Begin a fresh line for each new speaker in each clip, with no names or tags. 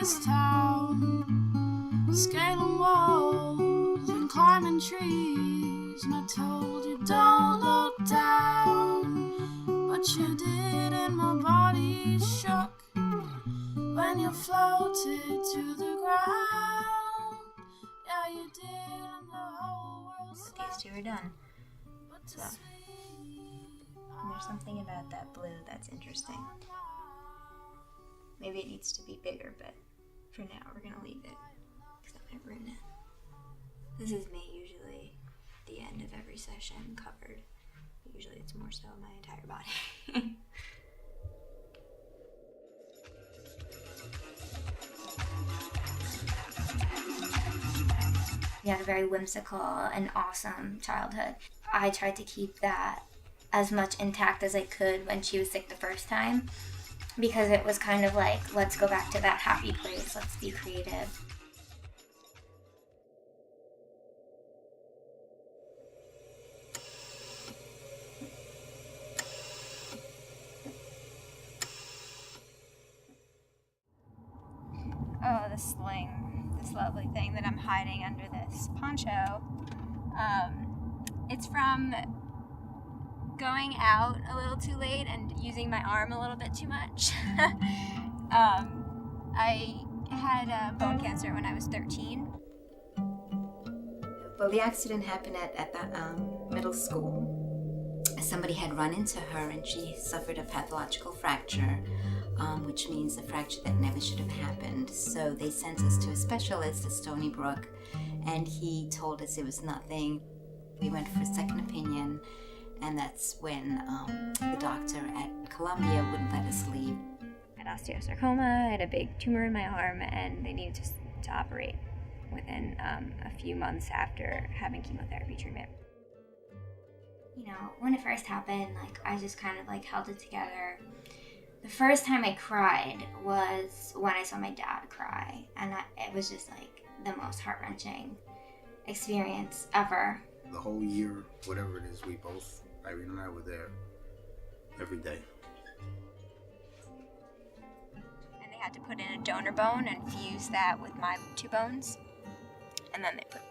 this town, scaling walls and climbing trees. And I told you don't look down, but you did, and my body shook when you floated to the ground. Yeah, you did, and the whole world slept.
These two are done. So, there's something about that blue that's interesting. Maybe it needs to be bigger, but for now we're gonna leave it because that might ruin it. This is me usually at the end of every session covered. Usually it's more so my entire body. We had a very whimsical and awesome childhood. I tried to keep that as much intact as I could when she was sick the first time, because it was kind of like, let's go back to that happy place, let's be creative. Oh, the sling, this lovely thing that I'm hiding under this poncho. It's from going out a little too late and using my arm a little bit too much. I had bone cancer when I was 13.
Well, the accident happened at the middle school. Somebody had run into her and she suffered a pathological fracture, which means a fracture that never should have happened. So they sent us to a specialist at Stony Brook, and he told us it was nothing. We went for a second opinion, and that's when the doctor at Columbia wouldn't let us leave.
I had osteosarcoma, I had a big tumor in my arm, and they needed to operate within a few months after having chemotherapy treatment. You know, when it first happened, I just kind of held it together. The first time I cried was when I saw my dad cry, and it was just the most heart-wrenching experience ever.
The whole year, whatever it is, Irene and I were there every day.
And they had to put in a donor bone and fuse that with my 2 bones. And then they put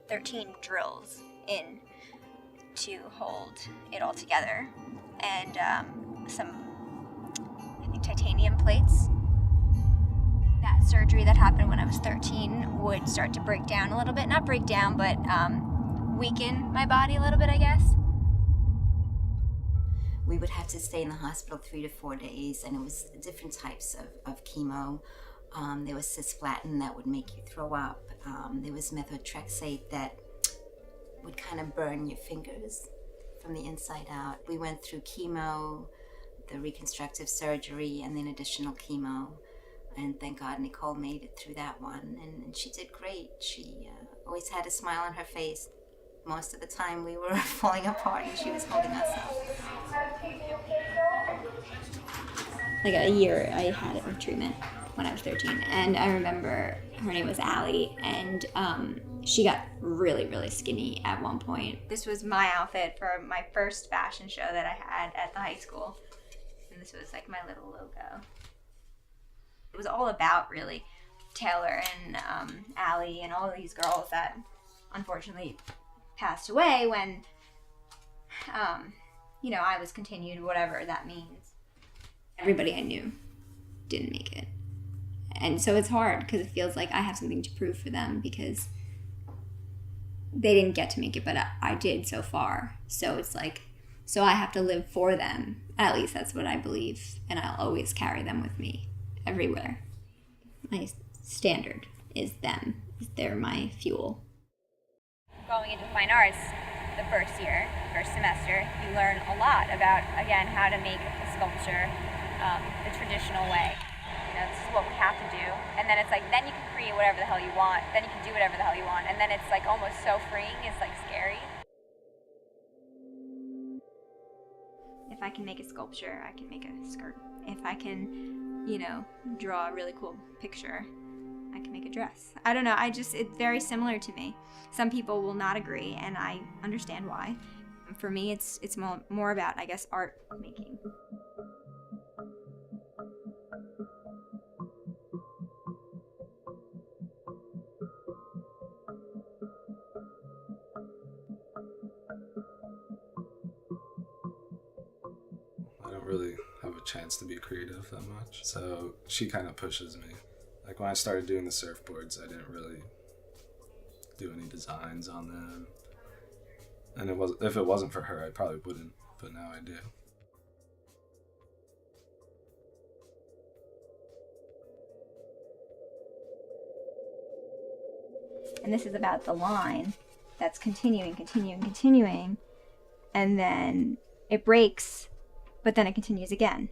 13 drills in to hold it all together. And some, I think, titanium plates. That surgery that happened when I was 13 would start to break down a little bit. Not break down, but weaken my body a little bit, I guess.
We would have to stay in the hospital 3 to 4 days, and it was different types of chemo. There was cisplatin that would make you throw up. There was methotrexate that would kind of burn your fingers from the inside out. We went through chemo, the reconstructive surgery, and then additional chemo. And thank God Nicole made it through that one, and she did great. She always had a smile on her face. Most of the time we were falling apart and she was holding us up.
A year I had it with treatment when I was 13, and I remember her name was Allie, and she got really, really skinny at one point. This was my outfit for my first fashion show that I had at the high school, and this was my little logo. It was all about, really, Taylor and Allie and all of these girls that unfortunately passed away when, I was continued, whatever that means. Everybody I knew didn't make it. And so it's hard because it feels like I have something to prove for them because they didn't get to make it, but I did so far. So it's so I have to live for them. At least that's what I believe. And I'll always carry them with me everywhere. My standard is them. They're my fuel. Going into fine arts the first semester, you learn a lot about, again, how to make a sculpture the traditional way. This is what we have to do. And then it's then you can create whatever the hell you want. Then you can do whatever the hell you want. And then it's almost so freeing, it's scary. If I can make a sculpture, I can make a skirt. If I can, draw a really cool picture, I can make a dress. I don't know, it's very similar to me. Some people will not agree, and I understand why. For me, it's more about, I guess, art making.
really have a chance to be creative that much. So she kind of pushes me. Like when I started doing the surfboards, I didn't really do any designs on them. And if it wasn't for her, I probably wouldn't, but now I do.
And this is about the line that's continuing, and then it breaks, but then it continues again.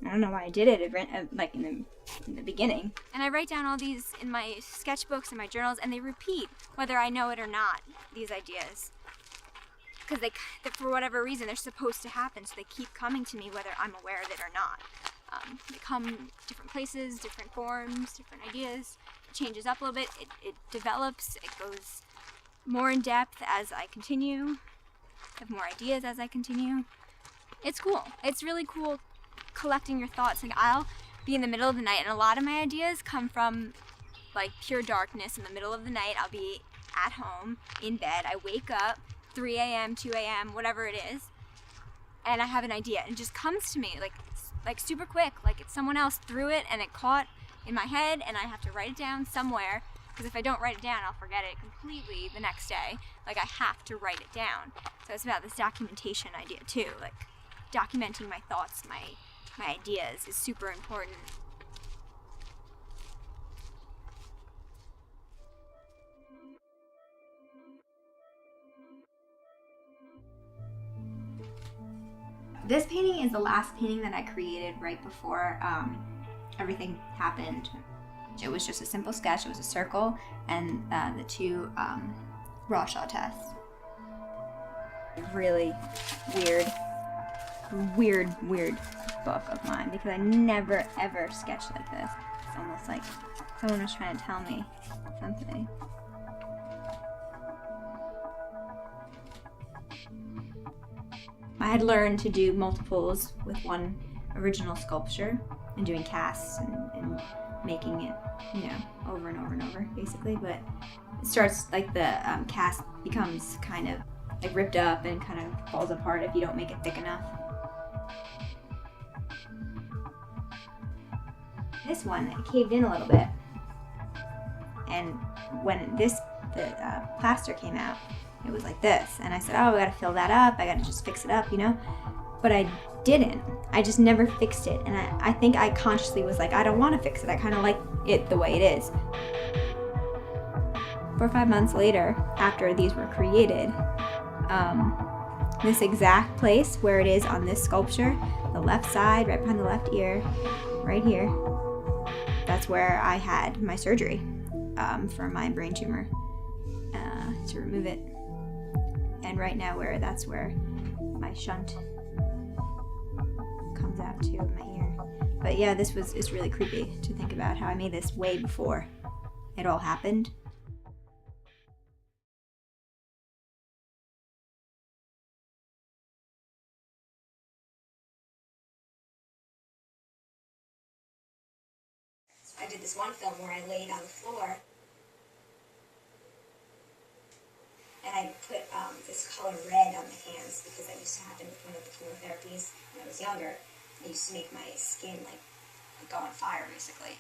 I don't know why I did it, like in the beginning. And I write down all these in my sketchbooks and my journals, and they repeat, whether I know it or not, these ideas. Because they, for whatever reason, they're supposed to happen, so they keep coming to me whether I'm aware of it or not. They come different places, different forms, different ideas. It changes up a little bit, it develops, it goes more in depth as I continue. I have more ideas as I continue. It's cool. It's really cool collecting your thoughts. Like, I'll be in the middle of the night, and a lot of my ideas come from like pure darkness. In the middle of the night, I'll be at home in bed. I wake up 3 a.m., 2 a.m., whatever it is, and I have an idea, and it just comes to me like super quick. Like it's someone else threw it and it caught in my head, and I have to write it down somewhere, because if I don't write it down, I'll forget it completely the next day. Like, I have to write it down. So it's about this documentation idea too. Like, documenting my thoughts, my ideas is super important. This painting is the last painting that I created right before everything happened. It was just a simple sketch. It was a circle and the two Rorschach tests. Really weird book of mine, because I never ever sketched like this. It's almost like someone was trying to tell me something. I had learned to do multiples with one original sculpture and doing casts and making it, over and over and over, basically. But it starts, like, the cast becomes kind of like ripped up and kind of falls apart if you don't make it thick enough. This one, it caved in a little bit, and when the plaster came out, it was like this, and I said, oh, I gotta fill that up, I gotta just fix it up, but I didn't. I just never fixed it, and I think I consciously was like, I don't want to fix it, I kind of like it the way it is. 4 or 5 months later, after these were created, this exact place where it is on this sculpture, the left side, right behind the left ear, right here, that's where I had my surgery for my brain tumor to remove it. And right now that's where my shunt comes out too of my ear. But yeah, it's really creepy to think about how I made this way before it all happened. I did this one film where I laid on the floor and I put this color red on my hands, because that used to happen with one of the chemotherapies when I was younger. It used to make my skin like go on fire, basically.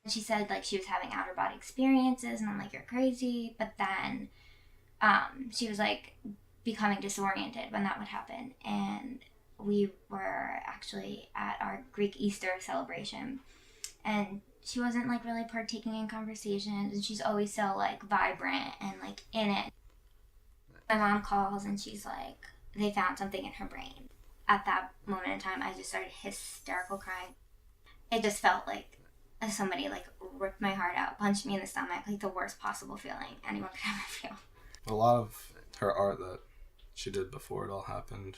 And she said like she was having outer body experiences, and I'm like, you're crazy. But then she was like becoming disoriented when that would happen. And we were actually at our Greek Easter celebration, and she wasn't like really partaking in conversations, and she's always so like vibrant and like in it. My mom calls and she's like, they found something in her brain. At that moment in time, I just started hysterical crying. It just felt like somebody like ripped my heart out, punched me in the stomach, like the worst possible feeling anyone could ever feel.
A lot of her art that she did before it all happened,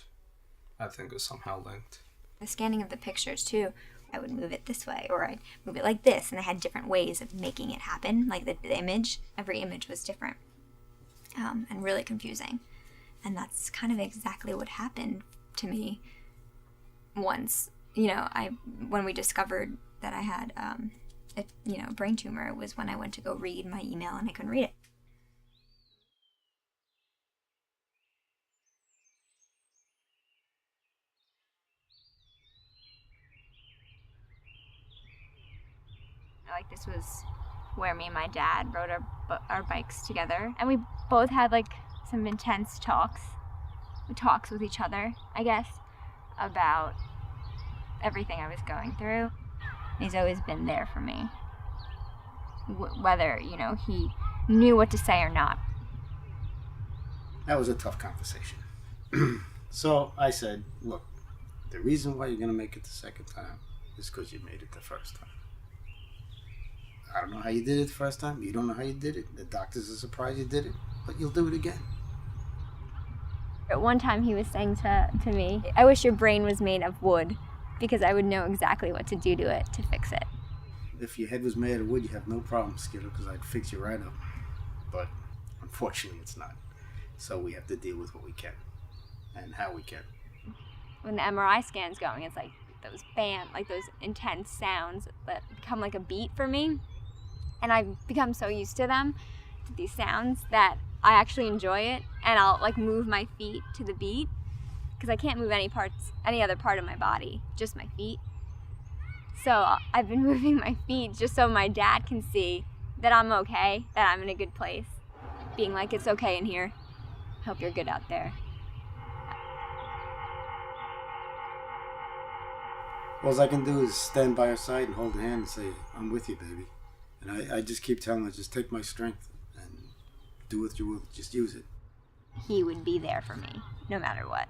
I think, was somehow linked.
The scanning of the pictures too, I would move it this way, or I'd move it like this, and I had different ways of making it happen, like the image. Every image was different, and really confusing. And that's kind of exactly what happened to me once, when we discovered that I had, a brain tumor. It was when I went to go read my email and I couldn't read it. like this was where me and my dad rode our bikes together. And we both had like some intense talks with each other, I guess, about everything I was going through. He's always been there for me, whether, you know, he knew what to say or not.
That was a tough conversation. So I said, look, the reason why you're going to make it the second time is because you made it the first time. I don't know how you did it the first time. You don't know how you did it. The doctors are surprised you did it, but you'll do it again.
At one time he was saying to me, I wish your brain was made of wood because I would know exactly what to do to it to fix it.
If your head was made of wood, you have no problem, Skittle, because I'd fix you right up. But unfortunately, it's not. So we have to deal with what we can and how we can.
When the MRI scan's going, it's like those those intense sounds that become like a beat for me. And I've become so used to them, to these sounds, that I actually enjoy it. And I'll like move my feet to the beat because I can't move any other part of my body, just my feet. So I've been moving my feet just so my dad can see that I'm okay, that I'm in a good place. Being like, it's okay in here. Hope you're good out there.
All I can do is stand by her side and hold her hand and say, I'm with you, baby. And I just keep telling her, just take my strength and do what you will. Just use it.
He would be there for me, no matter what.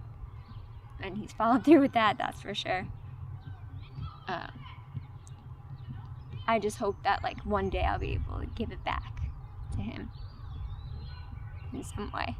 And he's followed through with that, that's for sure. I just hope that like one day I'll be able to give it back to him in some way.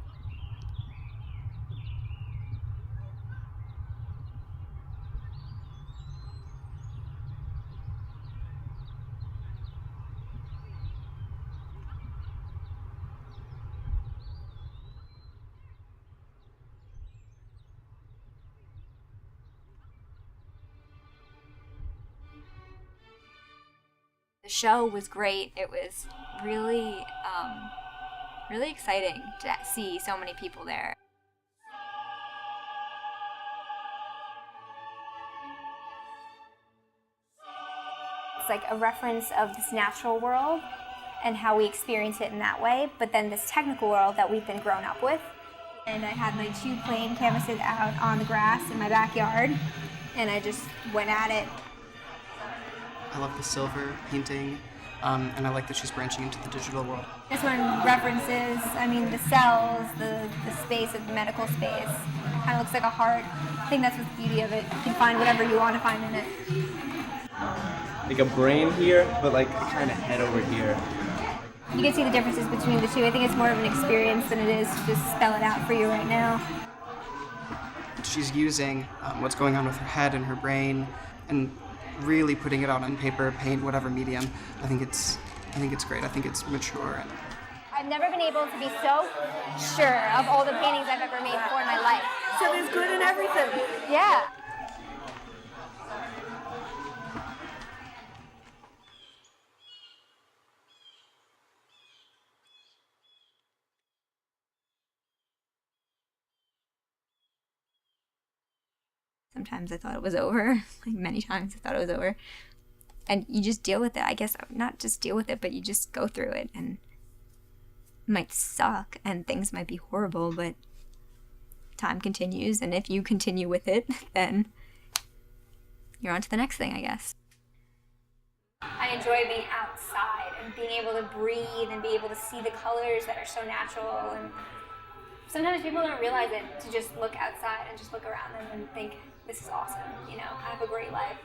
The show was great. It was really, really exciting to see so many people there. It's like a reference of this natural world and how we experience it in that way, but then this technical world that we've been grown up with. And I had my 2 plain canvases out on the grass in my backyard, and I just went at it.
I love the silver painting, and I like that she's branching into the digital world.
This one references, the cells, the space of the medical space. It kind of looks like a heart. I think that's what's the beauty of it. You can find whatever you want to find in it.
Like a brain here, but like kind of head over here.
You can see the differences between the two. I think it's more of an experience than it is to just spell it out for you right now.
She's using what's going on with her head and her brain, and really putting it out on paper, paint, whatever medium. I think it's great. I think it's mature.
I've never been able to be so sure of all the paintings I've ever made before in my life.
So there's good in everything.
Yeah. Sometimes I thought it was over, like many times I thought it was over. And you just deal with it. I guess not just deal with it, but you just go through it. And it might suck and things might be horrible, but time continues. And if you continue with it, then you're on to the next thing, I guess. I enjoy being outside and being able to breathe and be able to see the colors that are so natural. And sometimes people don't realize it, to just look outside and just look around them and think, this is awesome, I have a great life.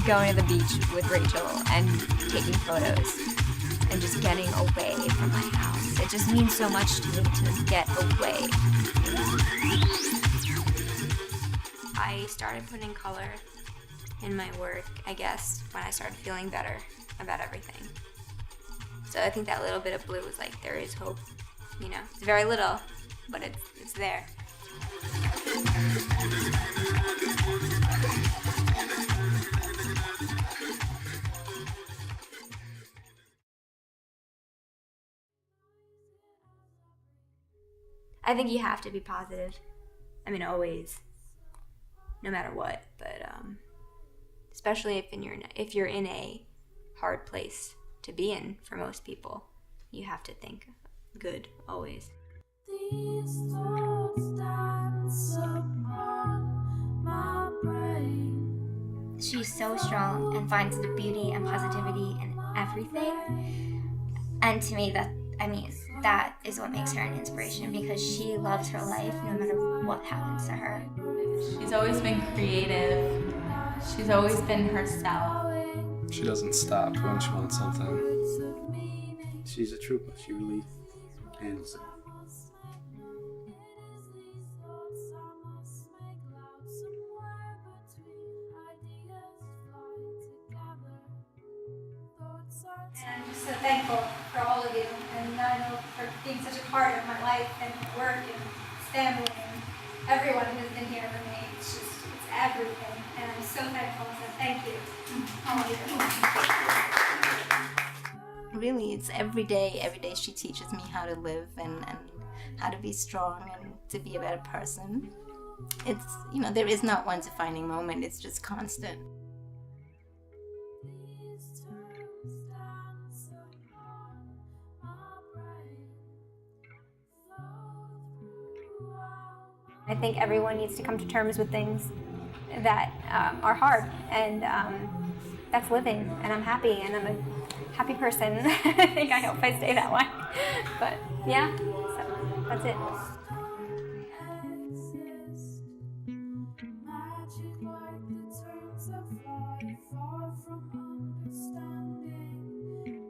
Going to the beach with Rachel and taking photos and just getting away from my house. It just means so much to me to get away. I started putting color in my work, I guess, when I started feeling better about everything. So I think that little bit of blue was like, there is hope, It's very little, but it's there. I think you have to be positive. I mean, always, no matter what. But especially if you're in a hard place to be in for most people, you have to think good always.
These thoughts dance upon my brain.
She's so strong and finds the beauty and positivity in everything. And to me, that is what makes her an inspiration, because she loves her life no matter what happens to her.
She's always been creative. She's always been herself.
She doesn't stop when she wants something.
She's a trooper. She really handles it.
And I'm just so thankful for all of you, and I know for being such a part of my life and work and family and everyone who's been here for me. It's everything, and I'm so thankful, so thank you, all of you.
Really, it's every day she teaches me how to live and how to be strong and to be a better person. It's, there is not one defining moment, it's just constant.
I think everyone needs to come to terms with things that are hard, and that's living, and I'm happy, and I'm a happy person. I hope I stay that way. But yeah, so that's it.
Magic like the turns of life, far from understanding.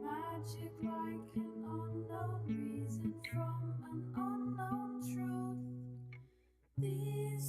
Magic like an unknown reason from an unknown truth. These